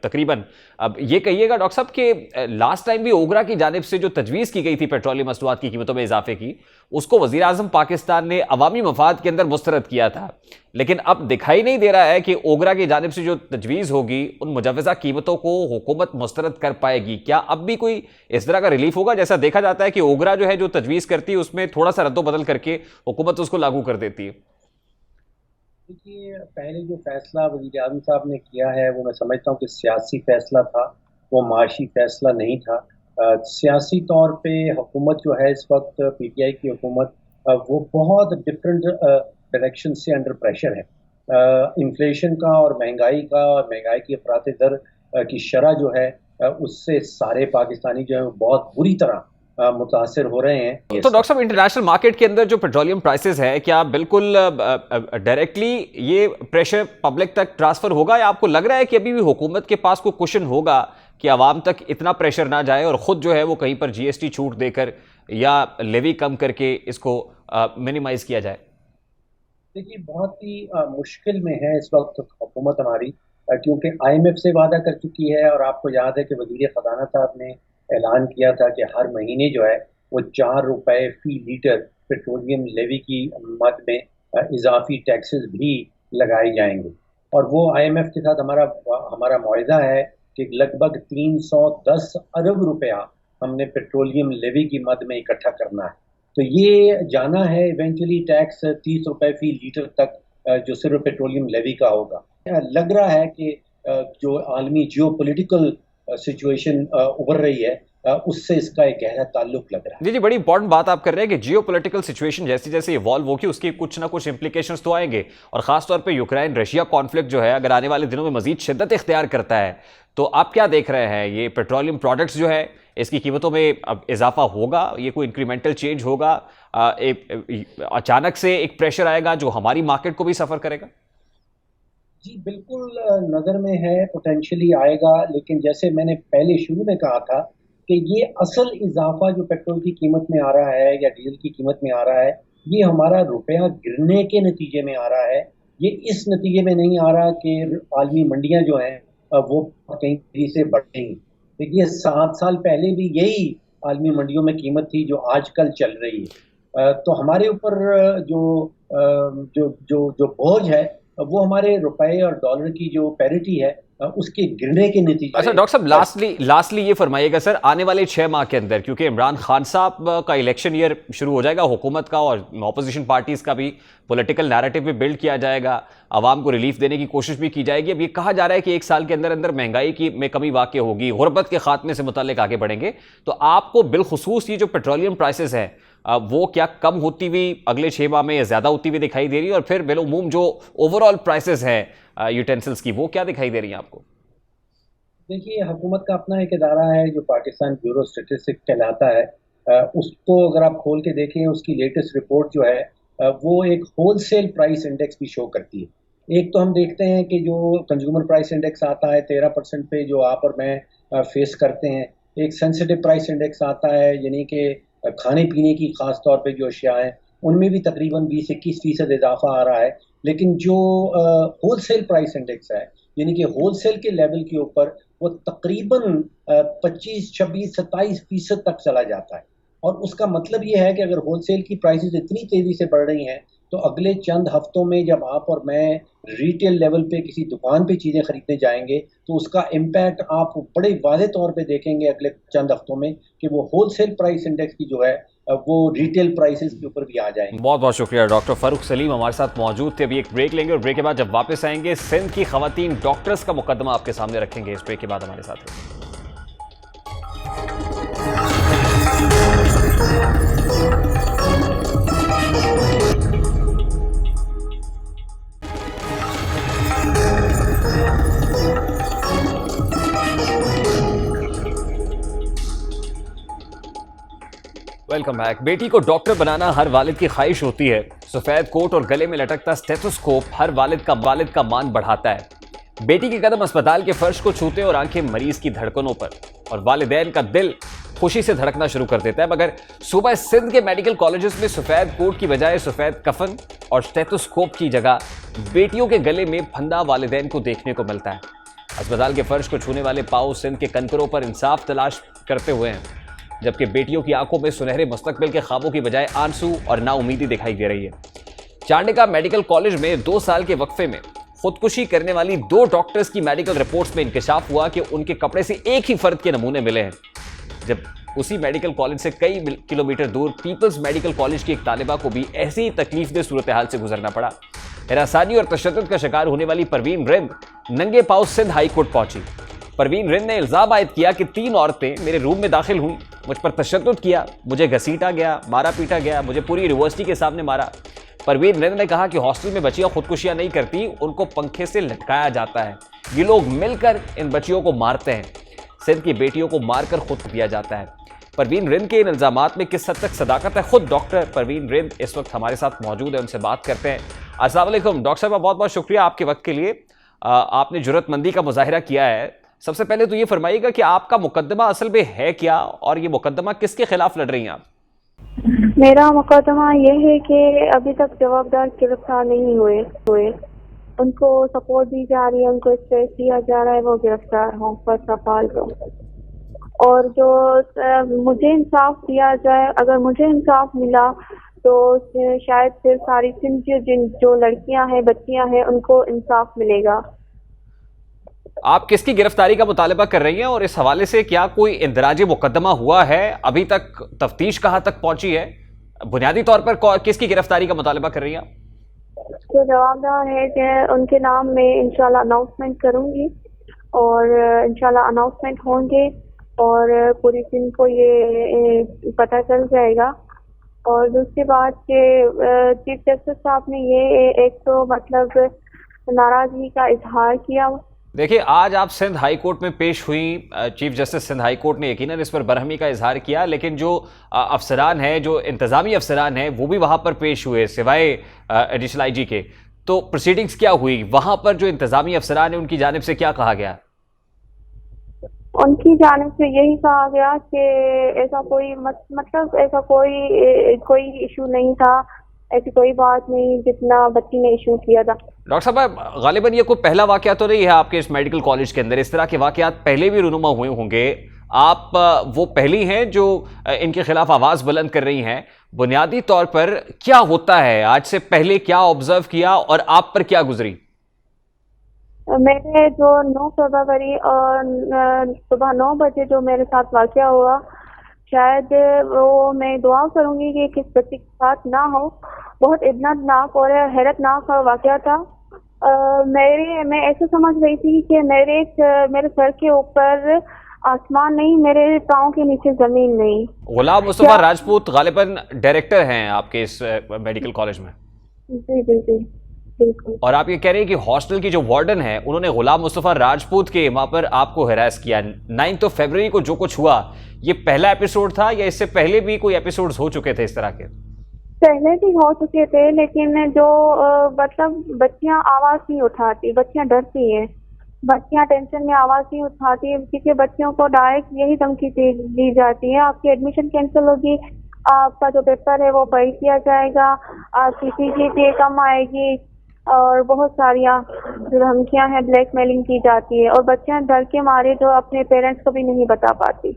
तकरीबन। अब ये कहिएगा डॉक्टर साहब कि लास्ट टाइम भी ओगरा की जानिब से जो तजवीज़ की गई थी पेट्रोलियम मसनूआत की कीमतों में इजाफे की, उसको वज़ीर आज़म पाकिस्तान ने अवामी मफाद के अंदर मुस्तरद किया था, लेकिन अब दिखाई नहीं दे रहा है कि ओगरा की जानिब से जो तजवीज़ होगी उन मुजवज़ा कीमतों को हुकूमत मुस्तरद कर पाएगी। क्या अब भी कोई इस तरह का रिलीफ होगा? जैसा देखा जाता है कि ओगरा जो है जो तजवीज़ करती है उसमें थोड़ा सा रद्दो बदल करके हुकूमत उसको लागू कर देती है। देखिए, पहले जो फैसला वज़ीर आज़म साहब ने किया है वो मैं समझता हूँ कि सियासी फैसला था, वो माशी फैसला नहीं था। सियासी तौर पे हुकूमत जो है इस वक्त पीटीआई की हुकूमत वो बहुत डिफरेंट डायरेक्शन से अंडर प्रेशर है। इन्फ्लेशन का और महंगाई की अफरात दर की शरह जो है उससे सारे पाकिस्तानी जो है बहुत बुरी तरह मुतासर हो रहे हैं। तो डॉक्टर साहब इंटरनेशनल मार्केट के अंदर जो पेट्रोलियम प्राइसेस है, क्या बिल्कुल डायरेक्टली ये प्रेशर पब्लिक तक ट्रांसफर होगा, या आपको लग रहा है कि अभी भी हुकूमत के पास कोई कुशन होगा कि आवाम तक इतना प्रेशर ना जाए और ख़ुद जो है वो कहीं पर जीएसटी छूट देकर या लेवी कम करके इसको मिनिमाइज किया जाए? देखिए, बहुत ही मुश्किल में है इस वक्त हुकूमत हमारी, क्योंकि आईएमएफ से वादा कर चुकी है, और आपको याद है कि वज़ीर ख़जाना साहब ने ऐलान किया था कि हर महीने जो है वो 4 रुपए फी लीटर पेट्रोलियम लेवी की मद में इजाफी टैक्सेस भी लगाए जाएंगे। और वो आईएमएफ के साथ हमारा मुआहदा है कि लगभग 310 अरब रुपया हमने पेट्रोलियम लेवी की मद में इकट्ठा करना है। तो ये जाना है इवेंचुअली टैक्स 30 रुपए फी लीटर तक जो सिर्फ पेट्रोलियम लेवी का होगा। लग रहा है कि जो आलमी जियोपॉलिटिकल सिचुएशन उभर रही है उससे इसका एक गहरा ताल्लुक लग रहा है। जी, बड़ी इंपॉर्टेंट बात आप कर रहे हैं कि जियोपॉलिटिकल सिचुएशन जैसे जैसे इवॉल्व होगी उसके कुछ ना कुछ इंप्लीकेशंस तो आएंगे, और खासतौर पे यूक्रेन रशिया कॉन्फ्लिक्ट जो है अगर आने वाले दिनों में मजीद शिद्दत इख्तियार करता है तो आप क्या देख रहे हैं? ये पेट्रोलियम प्रोडक्ट्स जो है इसकी कीमतों में अब इजाफा होगा, ये कोई इंक्रीमेंटल चेंज होगा, अचानक से एक प्रेशर आएगा जो हमारी मार्केट को भी सफ़र करेगा? जी बिल्कुल, नज़र में है, पोटेंशियली आएगा, लेकिन जैसे मैंने पहले शुरू में कहा था कि ये असल इजाफा जो पेट्रोल की कीमत में आ रहा है या डीजल की कीमत में आ रहा है, ये हमारा रुपया गिरने के नतीजे में आ रहा है। ये इस नतीजे में नहीं आ रहा कि आलमी मंडियां जो हैं वो कहीं तेजी से बढ़ेंगी। देखिए, 7 साल पहले भी यही आलमी मंडियों में कीमत थी जो आजकल चल रही है। तो हमारे ऊपर जो जो जो जो बोझ है वो हमारे रुपए और डॉलर की जो पैरिटी है उसके गिरने के नतीजे। अच्छा डॉक्टर साहब, लास्टली ये फरमाइएगा सर, आने वाले 6 माह के अंदर, क्योंकि इमरान खान साहब का इलेक्शन ईयर शुरू हो जाएगा, हुकूमत का और अपोजिशन पार्टीज का भी पॉलिटिकल नैरेटिव भी बिल्ड किया जाएगा, आवाम को रिलीफ देने की कोशिश भी की जाएगी। अब ये कहा जा रहा है कि 1 साल के अंदर अंदर महंगाई में कमी वाक़ होगी, गुर्बत के खात्मे से मुताल्लिक आगे बढ़ेंगे, तो आपको बिलखुसूस ये जो पेट्रोलियम प्राइसेस हैं वो क्या कम होती हुई अगले 6 माह में या ज़्यादा होती हुई दिखाई दे रही है, और फिर बिलउमूम जो ओवरऑल प्राइसेस हैं यूटेंसिल्स की वो क्या दिखाई दे रही हैं आपको? देखिए, हुकूमत का अपना एक इदारा है जो पाकिस्तान ब्यूरो स्टेटिस्टिक्स कहलाता है। उसको अगर आप खोल के देखें, उसकी लेटेस्ट रिपोर्ट जो है वो एक होलसेल प्राइस इंडेक्स भी शो करती है। एक तो हम देखते हैं कि जो कंज्यूमर प्राइस इंडेक्स आता है 13% पे, जो आप और मैं फेस करते हैं। एक सेंसिटिव प्राइस इंडेक्स आता है, यानी कि खाने पीने की खास तौर पे जो अशिया हैं उनमें भी तकरीबन 20-21% इजाफा आ रहा है। लेकिन जो होलसेल प्राइस इंडेक्स है, यानी कि होलसेल के लेवल के ऊपर, वो तकरीबन 25, 26, 27% तक चला जाता है। और उसका मतलब ये है कि अगर होलसेल की प्राइसेस इतनी तेज़ी से बढ़ रही हैं तो अगले चंद हफ्तों में जब आप और मैं रिटेल लेवल पे किसी दुकान पे चीज़ें खरीदने जाएंगे तो उसका इम्पैक्ट आप बड़े वाज़े तौर पे देखेंगे अगले चंद हफ्तों में कि वो होलसेल प्राइस इंडेक्स की जो है वो रिटेल प्राइसेस के ऊपर भी आ जाएंगे। बहुत बहुत शुक्रिया डॉक्टर फारूक सलीम हमारे साथ मौजूद थे। अभी एक ब्रेक लेंगे और ब्रेक के बाद जब वापस आएंगे सिंध की खवातीन डॉक्टर्स का मुकदमा आपके सामने रखेंगे। इस ब्रेक के बाद हमारे साथ रहिए। Welcome back. बेटी को डॉक्टर बनाना हर वालिद की ख्वाहिश होती है। सफेद कोट और गले में लटकता स्टेथोस्कोप हर वालिद का मान बढ़ाता है। बेटी के कदम अस्पताल के फर्श को छूते और आंखें मरीज की धड़कनों पर, और वालिदैन का दिल खुशी से धड़कना शुरू कर देता है। मगर सुबह सिंध के मेडिकल कॉलेजेस में सफेद कोट की बजाय सफेद कफन और स्टेथोस्कोप की जगह बेटियों के गले में फंदा वालिदैन को देखने को मिलता है। अस्पताल के फर्श को छूने वाले पांव सिंध के कनकरों पर इंसाफ तलाश करते हुए हैं, जबकि बेटियों की आंखों में सुनहरे मुस्तकबिल के ख्वाबों की बजाय आंसू और नाउमीदी दिखाई दे रही है। चांडिका मेडिकल कॉलेज में 2 साल के वक्फे में खुदकुशी करने वाली 2 डॉक्टर्स की मेडिकल रिपोर्ट्स में इंकशाफ हुआ कि उनके कपड़े से एक ही फर्द के नमूने मिले हैं, जब उसी मेडिकल कॉलेज से कई किलोमीटर दूर पीपल्स मेडिकल कॉलेज की एक तालिबा को भी ऐसी ही तकलीफदेह सूरत हाल से गुजरना पड़ा। हिरासानी और तशद्दुद का शिकार होने वाली परवीन रिंद नंगे पांव सिंध हाई कोर्ट पहुंची। परवीन रिंद ने इल्जाम आयद किया कि 3 औरतें मेरे रूम में दाखिल हुई, मुझ पर तशद्दुद किया, मुझे घसीटा गया, मारा पीटा गया, मुझे पूरी यूनिवर्सिटी के सामने मारा। परवीन रिंद ने कहा कि हॉस्टल में बच्चियां खुदकुशियां नहीं करती, उनको पंखे से लटकाया जाता है। ये लोग मिलकर इन बच्चियों को मारते हैं। सिंध की बेटियों को मारकर खुद दिया जाता है। परवीन रिंद के इन इल्जामात में किस हद तक सदाकत है, खुद डॉक्टर परवीन रिंद इस वक्त हमारे साथ मौजूद है, उनसे बात करते हैं। अस्सलाम वालेकुम डॉक्टर साहब, बहुत बहुत शुक्रिया आपके वक्त के लिए। आपने जुर्रतमंदी का मुजाहिरा किया है। सबसे पहले तो ये फरमाइएगा कि आपका मुकदमा असल में है क्या, और ये मुकदमा किसके खिलाफ लड़ रही हैं आप? मेरा मुकदमा ये है कि अभी तक जवाबदार गिरफ्तार नहीं हुए, उनको सपोर्ट दी जा रही है, उनको स्ट्रेस दिया जा रहा है वो गिरफ्तार हों फर्स्ट ऑफ ऑल तो। और जो मुझे इंसाफ दिया जाए, अगर मुझे इंसाफ मिला तो शायद फिर सारी सिंध जो लड़कियां हैं, बच्चियां हैं, उनको इंसाफ मिलेगा। आप किसकी गिरफ्तारी का मुतालबा कर रही हैं, और इस हवाले से क्या कोई इंदराज मुकदमा हुआ है? अभी तक तफ्तीश कहां तक पहुंची है? बुनियादी तौर पर किसकी गिरफ्तारी का मुतालबा कर रही हैं? जो जवाबदार है कि उनके नाम में इंशाल्लाह अनाउंसमेंट करूंगी, और इंशाल्लाह अनाउंसमेंट होंगे और पूरी सिंध को ये पता चल जाएगा। और दूसरी बात के चीफ जस्टिस साहब ने ये एक तो मतलब नाराजगी का इजहार किया। देखिए, आज आप सिंध हाई कोर्ट में पेश हुई, chief justice Sindh high court ने यकीनन इस पर बरहमी का इजहार किया, लेकिन जो अफसरान हैं, जो इंतजामी अफसरान हैं, वो भी वहां पर पेश हुए सिवाय एडिशनल आईजी के। तो प्रोसीडिंग्स क्या हुई वहां पर? जो इंतजामी अफसरान हैं उनकी जानिब से क्या कहा गया? उनकी जानिब से यही कहा गया कि ऐसा कोई मतलब ऐसा कोई इशू नहीं था, ऐसी कोई बात नहीं जितना बच्ची ने इशू किया था। डॉक्टर साहब, गालिबन ये कोई पहला वाकया तो नहीं है आपके इस मेडिकल कॉलेज के अंदर, इस तरह के वाकयात पहले भी रूनुमा हुए होंगे। आप वो पहली हैं जो इनके खिलाफ आवाज बुलंद कर रही हैं। बुनियादी तौर पर क्या होता है, आज से पहले क्या ऑब्जर्व किया और आप पर क्या गुजरी? मेरे जो 9 फरवरी और सुबह 9 बजे जो मेरे साथ वाकया हुआ, शायद वो मैं दुआ करूंगी कि किस बच्चे के साथ ना हो। बहुत इब्तनाक और हैरतनाक वाकया था। मैं ऐसे समझ रही थी कि मेरे सर के ऊपर आसमान नहीं, मेरे पाँव के नीचे जमीन नहीं। गुलाम मुस्तफा राजपूत गालिबन डायरेक्टर हैं आपके इस मेडिकल कॉलेज में? जी जी जी बिल्कुल। और आप ये कह रहे हैं कि हॉस्टल की जो वार्डन है उन्होंने गुलाम मुस्तफा राजपूत के वहां पर आपको हरास किया। 9 फरवरी को जो कुछ हुआ, ये पहला एपिसोड था या इससे पहले भी कोई एपिसोड्स हो चुके थे इस तरह के? पहले भी हो चुके थे, लेकिन जो मतलब बच्चियां आवाज नहीं उठाती, बच्चियां डरती हैं, बच्चियां टेंशन में आवाज नहीं उठाती, क्योंकि बच्चियों को डायरेक्ट यही धमकी दी जाती है, आपकी एडमिशन कैंसिल होगी, आपका जो पेपर है वो फेल किया जाएगा, आपकी CGPA कम आएगी, और बहुत सारी जो धमकियां हैं, ब्लैकमेलिंग की जाती है, और बच्चियां डर के मारे जो अपने पेरेंट्स को भी नहीं बता पाती।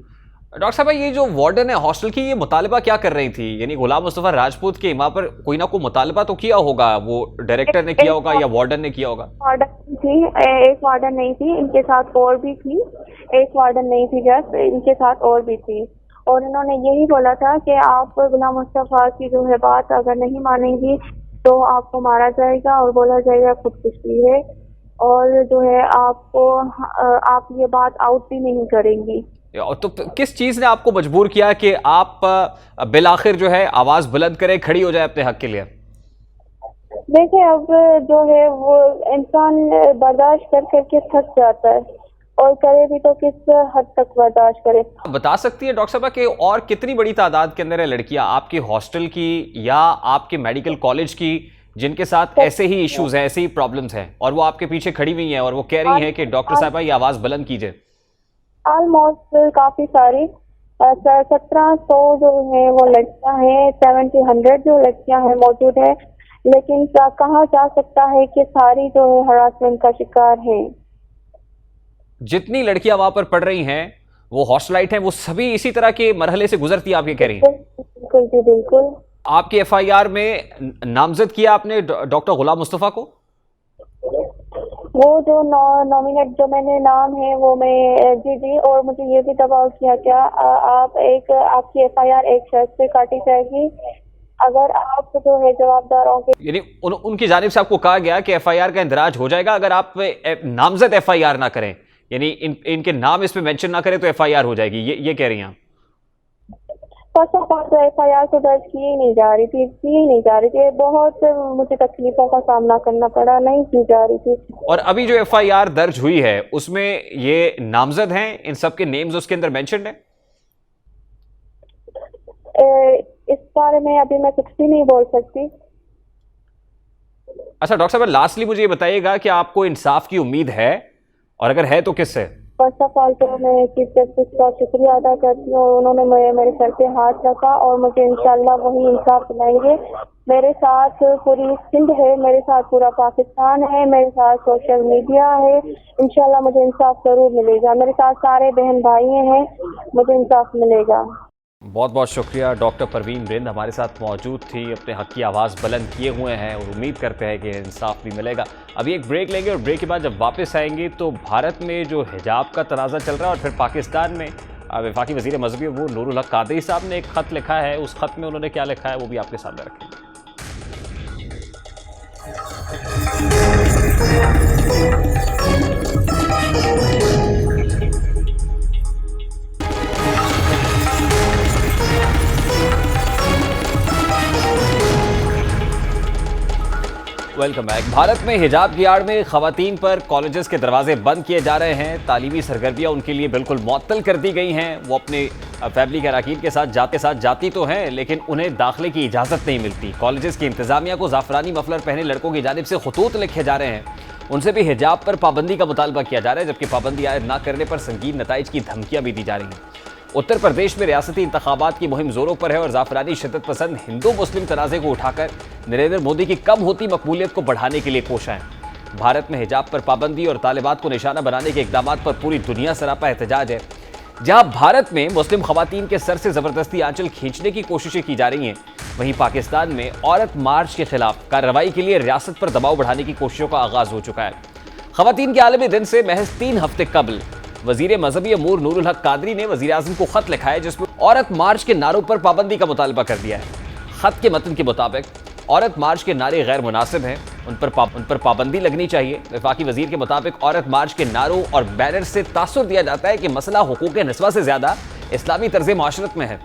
डॉक्टर साहब, ये जो वार्डन है हॉस्टल की, ये मुतालबा क्या कर रही थी? यानी गुलाम मुस्तफा राजपूत के इमाम पर कोई ना कोई मुतालबा तो किया होगा, वो डायरेक्टर ने किया होगा या वार्डन ने किया होगा? वार्डन थी, एक वार्डन नहीं थी, इनके साथ और भी थी। एक वार्डन नहीं थी, जस्ट इनके साथ और भी थी। और इन्होंने यही बोला था कि आप गुलाम मुस्तफा की जो है बात अगर नहीं मानेंगी तो आपको मारा जाएगा और बोला जाएगा खुदकुशी है, और जो है आपको आप ये बात आउट भी नहीं करेंगी। तो किस चीज ने आपको मजबूर किया कि आप बिलाखिर जो है आवाज बुलंद करें, खड़ी हो जाए अपने हक के लिए? देखिए, अब जो है वो इंसान बर्दाश्त कर करके थक जाता है, और करे भी तो किस हद तक बर्दाश्त करे। बता सकती है डॉक्टर साहब कि और कितनी बड़ी तादाद के अंदर है लड़कियां आपके हॉस्टल की या आपके मेडिकल कॉलेज की जिनके साथ ऐसे ही इश्यूज हैं, ऐसे ही प्रॉब्लम्स हैं, और वो आपके पीछे खड़ी हुई हैं और वो कह रही हैं कि डॉक्टर साहबा ये आवाज बुलंद कीजिए? ऑलमोस्ट काफी सारी 1700 जो है वो लड़कियां हैं, 1700 जो लड़कियां हैं मौजूद है, लेकिन कहा जा सकता है कि सारी जो है हरासमेंट का शिकार हैं। जितनी लड़कियां वहां पर पढ़ रही हैं वो हॉस्टलाइट हैं, वो सभी इसी तरह के मरहले से गुजरती है, आप ये कह रही हैं? बिल्कुल जी, बिल्कुल। आपकी एफआईआर में नामजद किया आपने डॉक्टर गुलाम मुस्तफा को? वो जो नॉमिनेट जो मैंने नाम है वो मैं जी, और मुझे ये भी दबाव किया क्या आपकी एफआईआर एक शख्स पे काटी जाएगी अगर आप जो है जवाबदार होंगे। यानी उनकी जानिब से आपको कहा गया कि एफआईआर का इंदराज हो जाएगा अगर आप नामजद एफआईआर ना करें, यानी इनके नाम इसमें मेंशन ना करें तो एफआईआर हो जाएगी, ये कह रही हैं आप? फर्स्ट ऑफ ऑल तो एफआईआर तो दर्ज की ही नहीं जा रही थी, बहुत मुझे तकलीफों का सामना करना पड़ा, नहीं की जा रही थी। और अभी जो एफआईआर दर्ज हुई है उसमें ये नामजद हैं, इन सब के नेम्स उसके अंदर मेंशन्ड है? इस बारे में अभी मैं कुछ भी नहीं बोल सकती। अच्छा डॉक्टर साहब, लास्टली मुझे ये बताइएगा कि आपको इंसाफ की उम्मीद है, और अगर है तो किससे? फर्स्ट ऑफ ऑल तो मैं चीफ जस्टिस का शुक्रिया अदा करती हूँ, उन्होंने मेरे सर पे हाथ रखा और मुझे इंशाल्लाह वही इंसाफ दिलाएंगे। मेरे साथ पूरी सिंध है, मेरे साथ पूरा पाकिस्तान है, मेरे साथ सोशल मीडिया है, इंशाल्लाह मुझे इंसाफ जरूर मिलेगा। मेरे साथ सारे बहन भाई हैं, मुझे इंसाफ मिलेगा। बहुत बहुत शुक्रिया। डॉक्टर परवीन रिंद हमारे साथ मौजूद थी, अपने हक की आवाज़ बुलंद किए हुए हैं और उम्मीद करते हैं कि इंसाफ भी मिलेगा। अभी एक ब्रेक लेंगे और ब्रेक के बाद जब वापस आएंगे तो भारत में जो हिजाब का तनाज़ा चल रहा है और फिर पाकिस्तान में वफाकी वज़ीर मज़हबी वो नूरुल हक कादरी साहब ने एक ख़त लिखा है, उस ख़त में उन्होंने क्या लिखा है वो भी आपके सामने रखेंगे। Welcome back. भारत में हिजाब की आड़ में खवातीन पर कॉलेजेस के दरवाजे बंद किए जा रहे हैं, तालीमी सरगर्मियाँ उनके लिए बिल्कुल मुअत्तल कर दी गई हैं। वो अपने फैमिली के अरकान के साथ जाती तो हैं लेकिन उन्हें दाखिले की इजाज़त नहीं मिलती। कॉलेजेस की इंतज़ामिया को ज़ाफ़रानी मफलर पहने लड़कों की जानिब से खतूत लिखे जा रहे हैं, उनसे भी हिजाब पर पाबंदी का मुतालबा किया जा रहा है, जबकि पाबंदी आयद न करने पर संगीन नताइज की धमकियाँ भी दी जा रही हैं। उत्तर प्रदेश में रियासती इंतखाबात की मुहिम जोरों पर है और ज़ाफ़रानी शिद्दत पसंद हिंदू मुस्लिम तनाज़े को उठाकर नरेंद्र मोदी की कम होती मकबूलियत को बढ़ाने के लिए कोशा है। भारत में हिजाब पर पाबंदी और तालिबात को निशाना बनाने के इक़दाम पर पूरी दुनिया सरापा एहतजाज है। जहां भारत में मुस्लिम खवातीन के सर से ज़बरदस्ती आंचल खींचने की कोशिशें की जा रही हैं, वहीं पाकिस्तान में औरत मार्च के खिलाफ कार्रवाई के लिए रियासत पर दबाव बढ़ाने की कोशिशों का आगाज़ हो चुका है। खवातीन के आलमी दिन से महज 3 हफ्ते कबल वजीर मजहबी अमूर नूरुल हक कादरी ने वजीर आज़म को खत लिखा है जिसमें औरत मार्च के नारों पर पाबंदी का मुतालबा कर दिया है। खत के मतन के मुताबिक औरत मार्च के नारे गैर मुनासिब हैं, उन पर पाबंदी लगनी चाहिए। वफाकी वजीर के मुताबिक औरत मार्च के नारों और बैनर से तासुर दिया जाता है कि मसला हुकूक निस्वा से ज़्यादा इस्लामी तर्ज़ माशरत में है।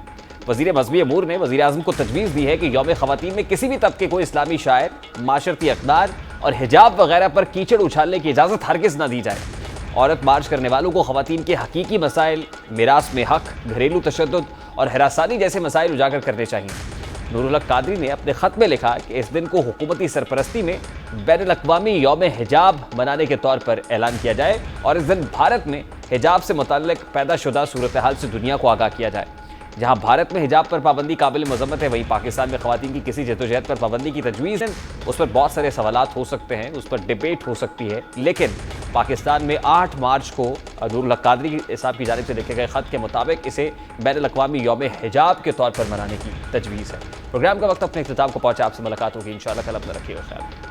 वजीर मजहबी अमूर ने वजीर आज़म को तजवीज़ दी है कि यौम ख़वातीन में किसी भी तबके को इस्लामी शायर, माशरती अक़दार और हिजाब वगैरह पर कीचड़ उछालने की इजाज़त हरगिज़ न दी जाए। औरत मार्च करने वालों को ख़वातीन के हकीकी मसाइल, मिरास में हक, घरेलू तशद्दुद और हिरासानी जैसे मसाइल उजागर करने चाहिए। नूरुल हक कादरी ने अपने ख़त में लिखा कि इस दिन को हुकूमती सरपरस्ती में बैनुल अक़वामी यौम हिजाब मनाने के तौर पर ऐलान किया जाए और इस दिन भारत में हिजाब से मुतल्लिक़ पैदा शुदा सूरत हाल से दुनिया को आगाह किया जाए। जहां भारत में हिजाब पर पाबंदी काबिल मजम्मत है, वहीं पाकिस्तान में खवातीन की किसी जद्दोजहद पर पाबंदी की तजवीज़ है। उस पर बहुत सारे सवालात हो सकते हैं, उस पर डिबेट हो सकती है, लेकिन पाकिस्तान में 8 मार्च को नूरुल हक कादरी साहब की जानिब से लिखे गए खत के मुताबिक इसे बैनुल-अक़वामी यौम हिजाब के तौर पर मनाने की तजवीज़ है। प्रोग्राम का वक्त अपने इख्तिताम को पहुंचा। आपसे मुलाकात होगी इंशाअल्लाह। कल अपना रखिएगा ख्याल।